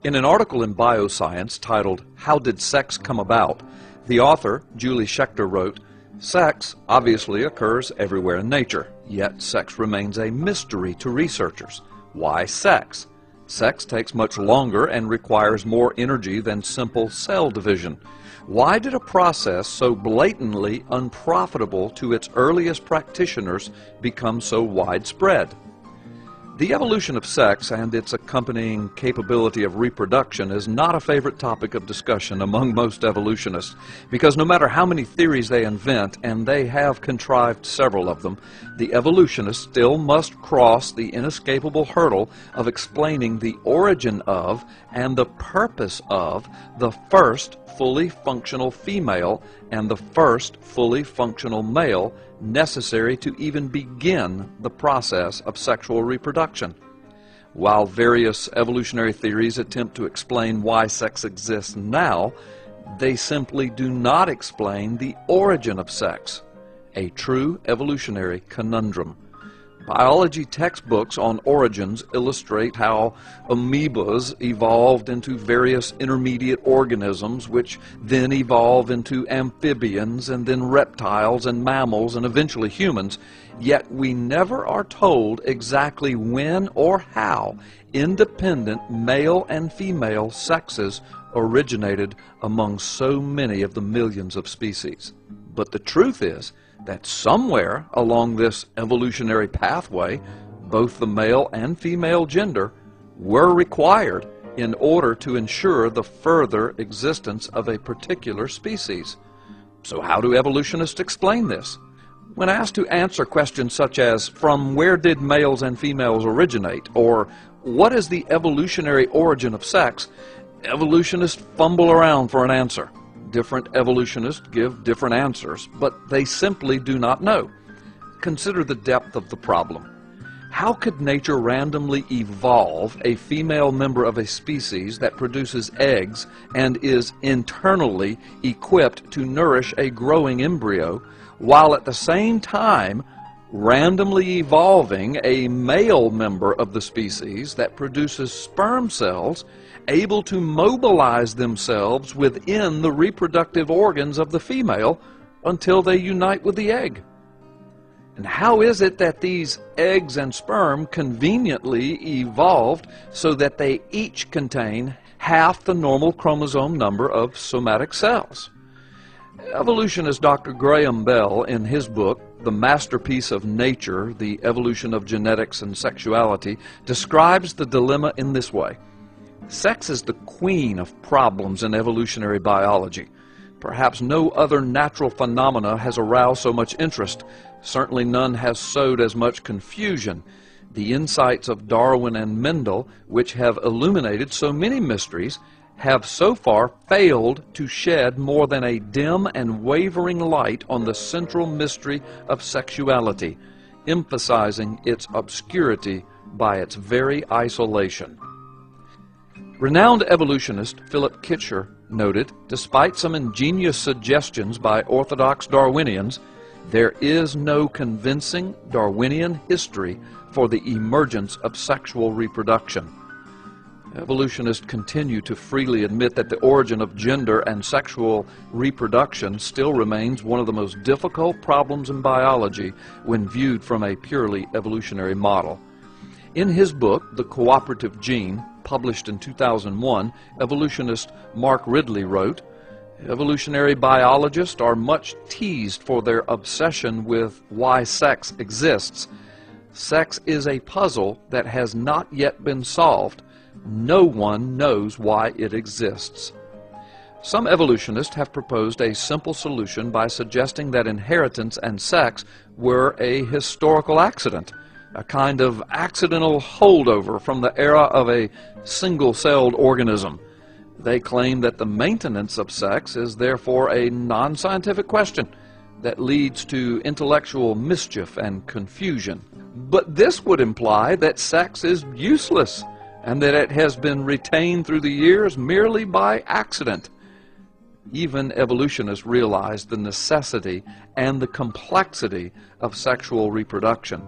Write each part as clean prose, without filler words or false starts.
In an article in Bioscience titled, "How Did Sex Come About?" the author, Julie Schechter, wrote, "Sex obviously occurs everywhere in nature, yet sex remains a mystery to researchers. Why sex? Sex takes much longer and requires more energy than simple cell division. Why did a process so blatantly unprofitable to its earliest practitioners become so widespread?" The evolution of sex and its accompanying capability of reproduction is not a favorite topic of discussion among most evolutionists, because no matter how many theories they invent, and they have contrived several of them, the evolutionists still must cross the inescapable hurdle of explaining the origin of and the purpose of the first fully functional female and the first fully functional male necessary to even begin the process of sexual reproduction. While various evolutionary theories attempt to explain why sex exists now, they simply do not explain the origin of sex, a true evolutionary conundrum. Biology textbooks on origins illustrate how amoebas evolved into various intermediate organisms, which then evolve into amphibians and then reptiles and mammals and eventually humans, yet we never are told exactly when or how independent male and female sexes originated among so many of the millions of species. But the truth is that somewhere along this evolutionary pathway, both the male and female gender were required in order to ensure the further existence of a particular species. So how do evolutionists explain this? When asked to answer questions such as, from where did males and females originate, or what is the evolutionary origin of sex, evolutionists fumble around for an answer. Different evolutionists give different answers, but they simply do not know. Consider the depth of the problem. How could nature randomly evolve a female member of a species that produces eggs and is internally equipped to nourish a growing embryo, while at the same time randomly evolving a male member of the species that produces sperm cells able to mobilize themselves within the reproductive organs of the female until they unite with the egg? And how is it that these eggs and sperm conveniently evolved so that they each contain half the normal chromosome number of somatic cells? Evolutionist Dr. Graham Bell, in his book, The Masterpiece of Nature, The Evolution of Genetics and Sexuality, describes the dilemma in this way. Sex is the queen of problems in evolutionary biology. Perhaps no other natural phenomena has aroused so much interest. Certainly none has sowed as much confusion. The insights of Darwin and Mendel, which have illuminated so many mysteries, have so far failed to shed more than a dim and wavering light on the central mystery of sexuality, emphasizing its obscurity by its very isolation. Renowned evolutionist Philip Kitcher noted, despite some ingenious suggestions by orthodox Darwinians, there is no convincing Darwinian history for the emergence of sexual reproduction. Evolutionists continue to freely admit that the origin of gender and sexual reproduction still remains one of the most difficult problems in biology when viewed from a purely evolutionary model. In his book, The Cooperative Gene, published in 2001, evolutionist Mark Ridley wrote, "Evolutionary biologists are much teased for their obsession with why sex exists. Sex is a puzzle that has not yet been solved. No one knows why it exists." Some evolutionists have proposed a simple solution by suggesting that inheritance and sex were a historical accident, a kind of accidental holdover from the era of a single-celled organism. They claim that the maintenance of sex is therefore a non-scientific question that leads to intellectual mischief and confusion. But this would imply that sex is useless and that it has been retained through the years merely by accident. Even evolutionists realize the necessity and the complexity of sexual reproduction.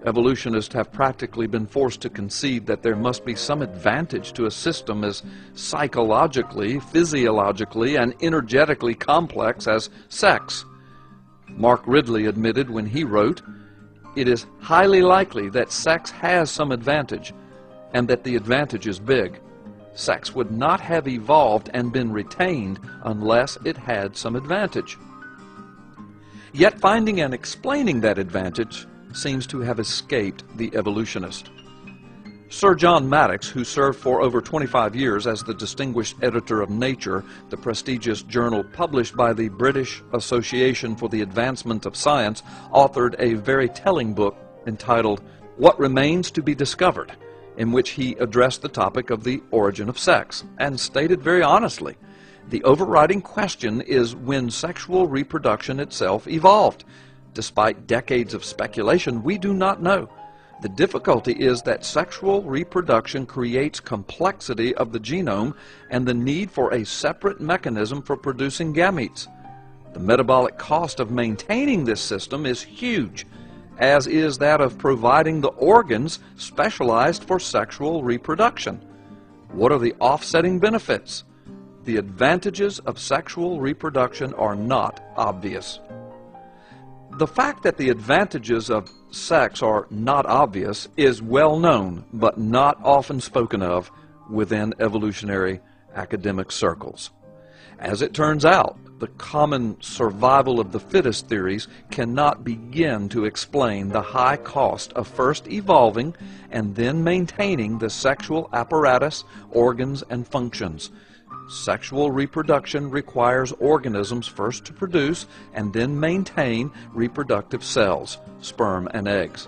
Evolutionists have practically been forced to concede that there must be some advantage to a system as psychologically, physiologically, and energetically complex as sex. Mark Ridley admitted when he wrote, "It is highly likely that sex has some advantage, and that the advantage is big. Sex would not have evolved and been retained unless it had some advantage." Yet finding and explaining that advantage seems to have escaped the evolutionist. Sir John Maddox, who served for over 25 years as the distinguished editor of Nature, the prestigious journal published by the British Association for the Advancement of Science, authored a very telling book entitled What Remains to be Discovered, in which he addressed the topic of the origin of sex, and stated very honestly, the overriding question is when sexual reproduction itself evolved. Despite decades of speculation, we do not know. The difficulty is that sexual reproduction creates complexity of the genome and the need for a separate mechanism for producing gametes. The metabolic cost of maintaining this system is huge, as is that of providing the organs specialized for sexual reproduction. What are the offsetting benefits? The advantages of sexual reproduction are not obvious. The fact that the advantages of sex are not obvious is well known, but not often spoken of within evolutionary academic circles. As it turns out, the common survival of the fittest theories cannot begin to explain the high cost of first evolving and then maintaining the sexual apparatus, organs, and functions. Sexual reproduction requires organisms first to produce and then maintain reproductive cells, sperm and eggs.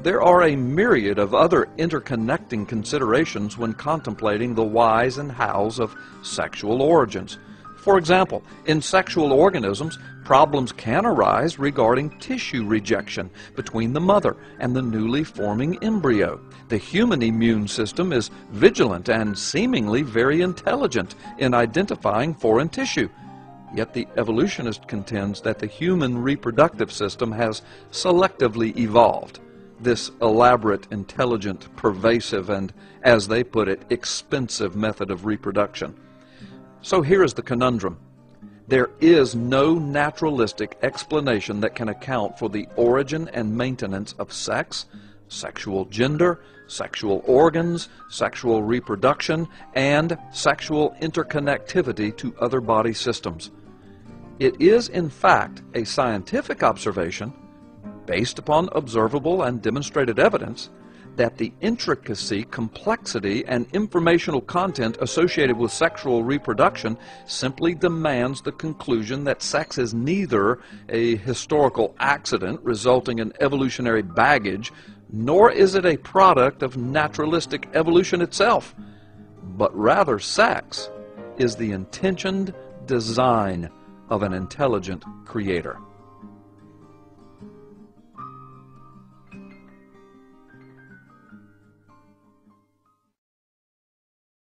There are a myriad of other interconnecting considerations when contemplating the whys and hows of sexual origins. For example, in sexual organisms, problems can arise regarding tissue rejection between the mother and the newly forming embryo. The human immune system is vigilant and seemingly very intelligent in identifying foreign tissue. Yet the evolutionist contends that the human reproductive system has selectively evolved. This elaborate, intelligent, pervasive, and, as they put it, expensive method of reproduction. So here is the conundrum. There is no naturalistic explanation that can account for the origin and maintenance of sex, sexual gender, sexual organs, sexual reproduction, and sexual interconnectivity to other body systems. It is, in fact, a scientific observation, based upon observable and demonstrated evidence, that the intricacy, complexity, and informational content associated with sexual reproduction simply demands the conclusion that sex is neither a historical accident resulting in evolutionary baggage, nor is it a product of naturalistic evolution itself, but rather sex is the intentioned design of an intelligent creator.